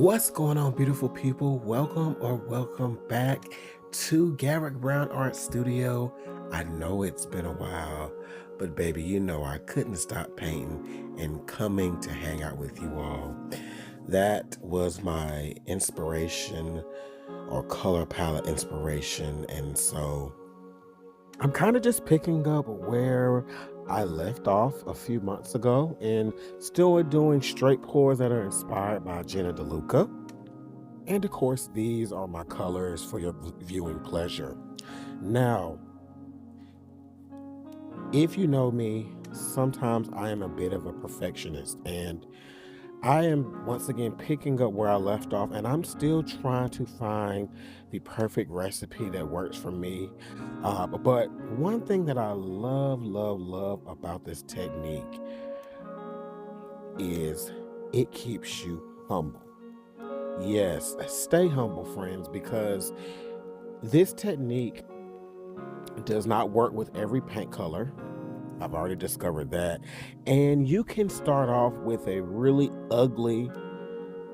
What's going on, beautiful people? Welcome or welcome back to Garrick Brown Art Studio. I know it's been a while, but baby, you know I couldn't stop painting and coming to hang out with you all. That was my inspiration or color palette inspiration. And so I'm kind of just picking up where I left off a few months ago and still doing straight pours that are inspired by Jenna DeLuca. And of course, these are my colors for your viewing pleasure. Now, if you know me, sometimes I am a bit of a perfectionist, and I am once again picking up where I left off, and I'm still trying to find the perfect recipe that works for me. But one thing that I love about this technique is it keeps you humble. Yes, stay humble, friends, because this technique does not work with every paint color. I've already discovered that. And you can start off with a really ugly,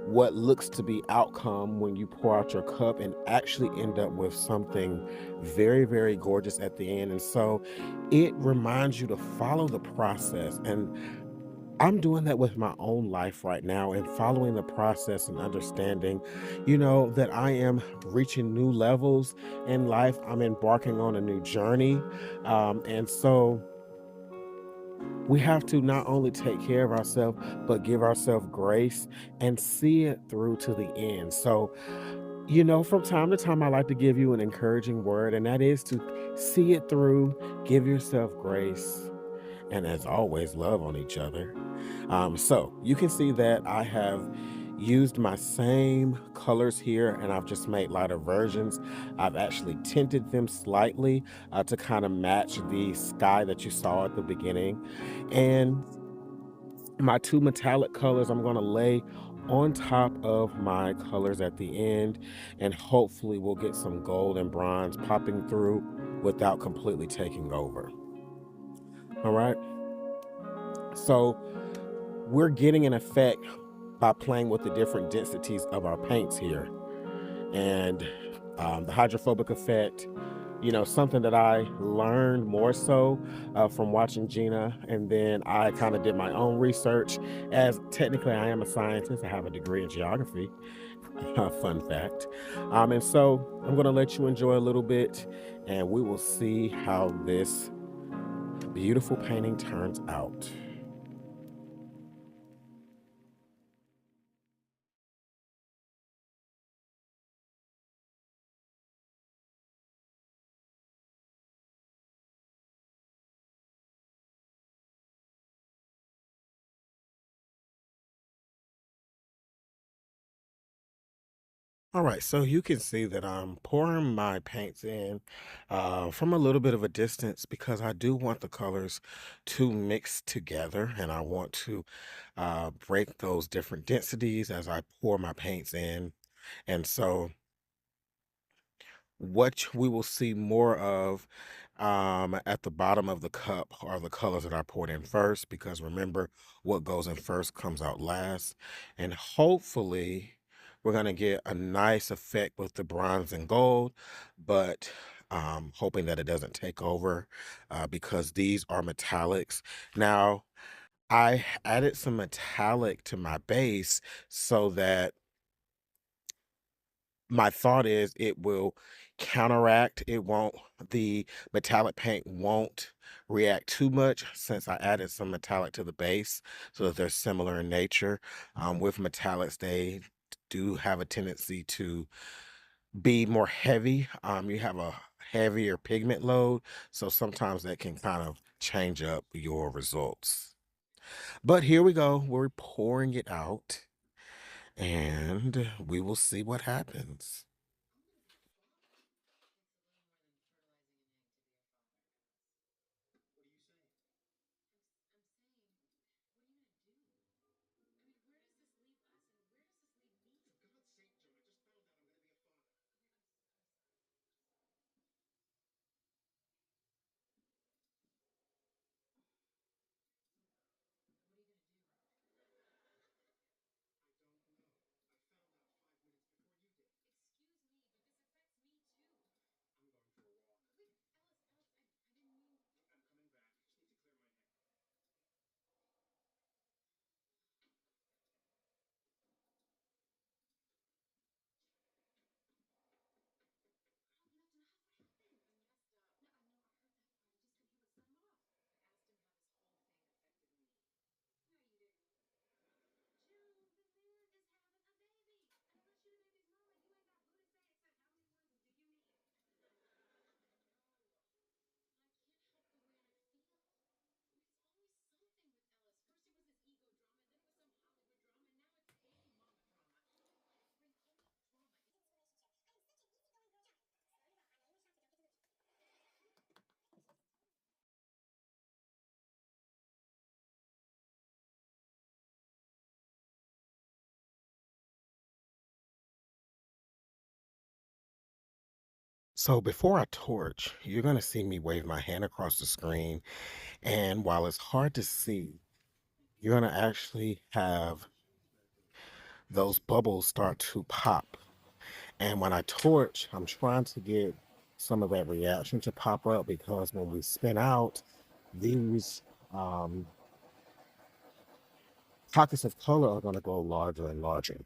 what looks to be outcome when you pour out your cup and actually end up with something very gorgeous at the end. And so it reminds you to follow the process. And I'm doing that with my own life right now and following the process and understanding, that I am reaching new levels in life. I'm embarking on a new journey. And so we have to not only take care of ourselves, but give ourselves grace and see it through to the end. So, from time to time, I like to give you an encouraging word, and that is to see it through, give yourself grace, and as always, love on each other. So you can see that I have used my same colors here and I've just made lighter versions. I've actually tinted them slightly to kind of match the sky that you saw at the beginning. And my two metallic colors I'm going to lay on top of my colors at the end, and hopefully we'll get some gold and bronze popping through without completely taking over. All right. So we're getting an effect by playing with the different densities of our paints here. And the hydrophobic effect, something that I learned more so from watching Gina. And then I kind of did my own research, as technically I am a scientist. I have a degree in geography, fun fact. And so I'm going to let you enjoy a little bit and we will see how this beautiful painting turns out. All right, so you can see that I'm pouring my paints in from a little bit of a distance because I do want the colors to mix together and I want to break those different densities as I pour my paints in. And so what we will see more of at the bottom of the cup are the colors that I poured in first, because remember, what goes in first comes out last. And hopefully, we're going to get a nice effect with the bronze and gold, but hoping that it doesn't take over because these are metallics. Now, I added some metallic to my base so that my thought is it will counteract, it won't, the metallic paint won't react too much since I added some metallic to the base so that they're similar in nature. With metallics, they do have a tendency to be more heavy. You have a heavier pigment load, so sometimes that can kind of change up your results. But here we go, we're pouring it out and we will see what happens. So before I torch, you're going to see me wave my hand across the screen. And while it's hard to see, you're going to actually have those bubbles start to pop. And when I torch, I'm trying to get some of that reaction to pop up because when we spin out, these um, pockets of color are going to grow larger and larger.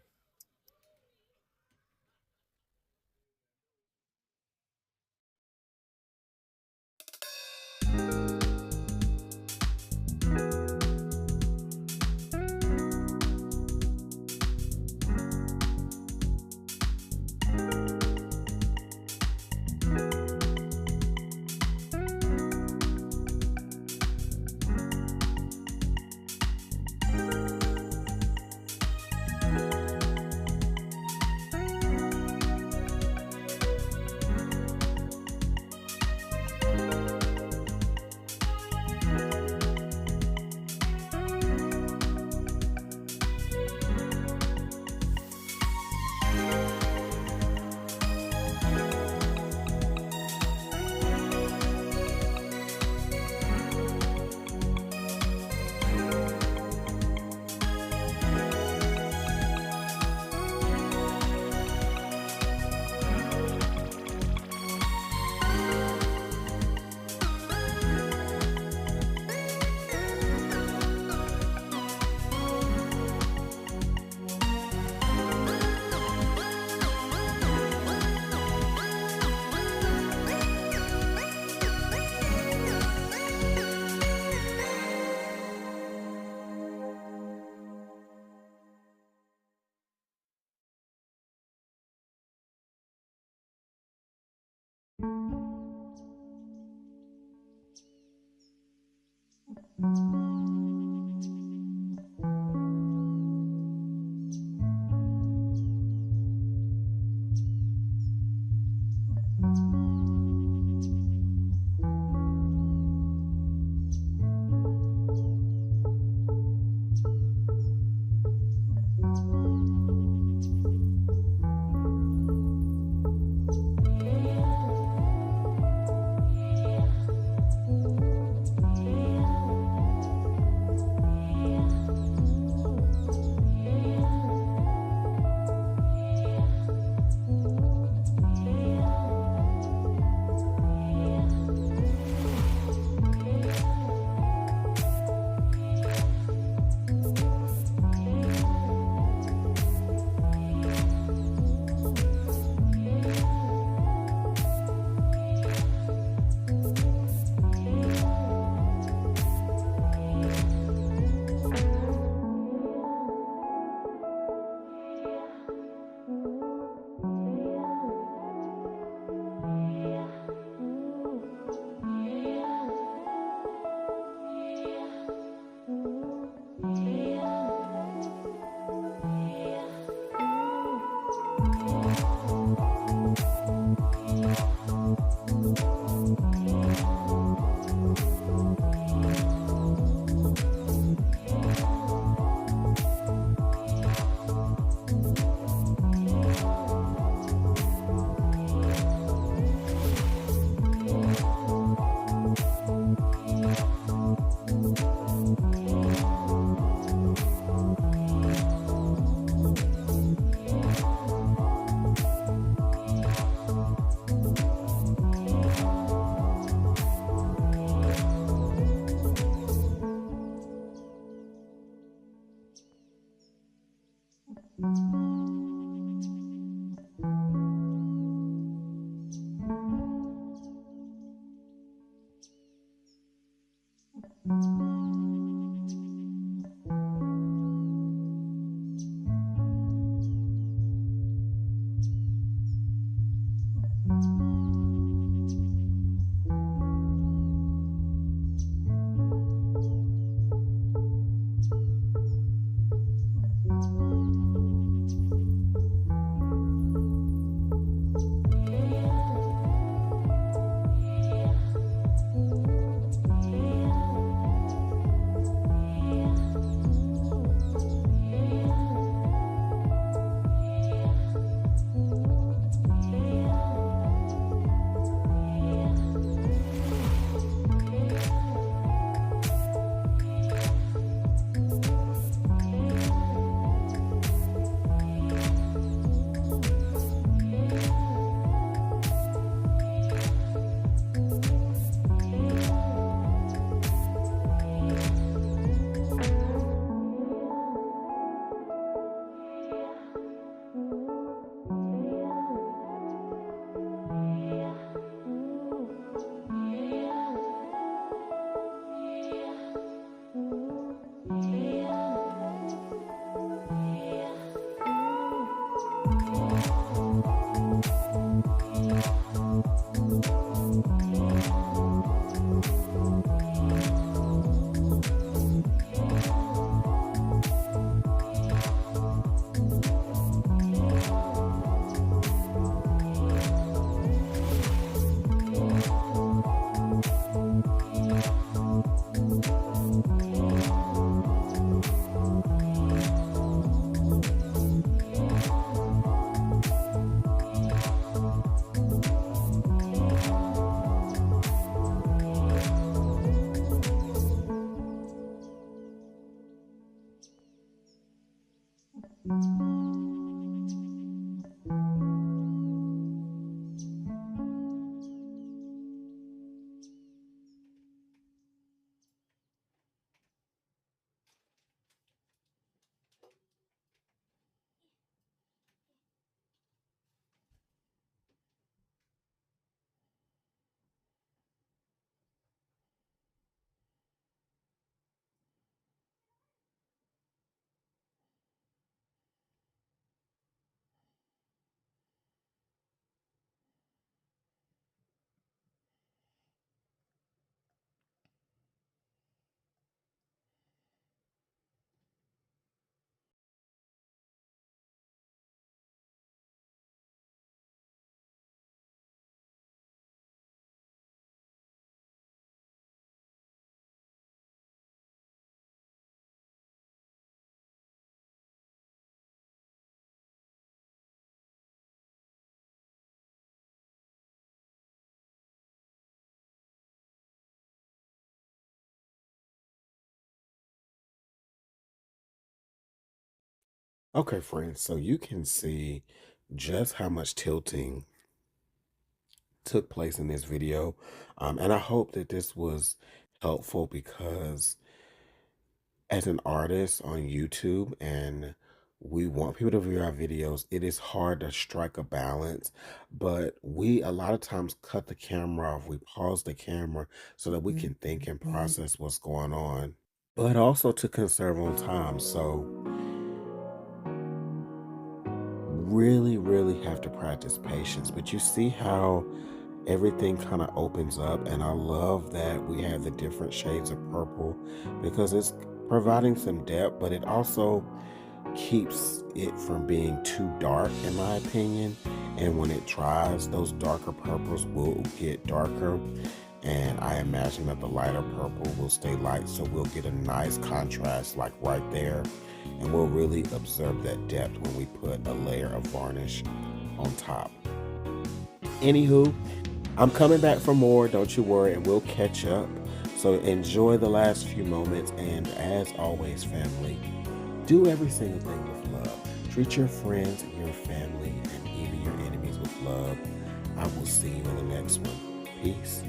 Okay, friends, so you can see just how much tilting took place in this video. And I hope that this was helpful because as an artist on YouTube and we want people to view our videos, it is hard to strike a balance, but we a lot of times cut the camera off. We pause the camera so that we can think and process what's going on, but also to conserve on time. So really, really have to practice patience. But you see how everything kind of opens up, and I love that we have the different shades of purple because it's providing some depth, but it also keeps it from being too dark, in my opinion. And when it dries, those darker purples will get darker. And I imagine that the lighter purple will stay light. So we'll get a nice contrast like right there. And we'll really observe that depth when we put a layer of varnish on top. Anywho, I'm coming back for more, don't you worry, and we'll catch up. So enjoy the last few moments. And as always, family, do every single thing with love. Treat your friends, your family, and even your enemies with love. I will see you in the next one. Peace.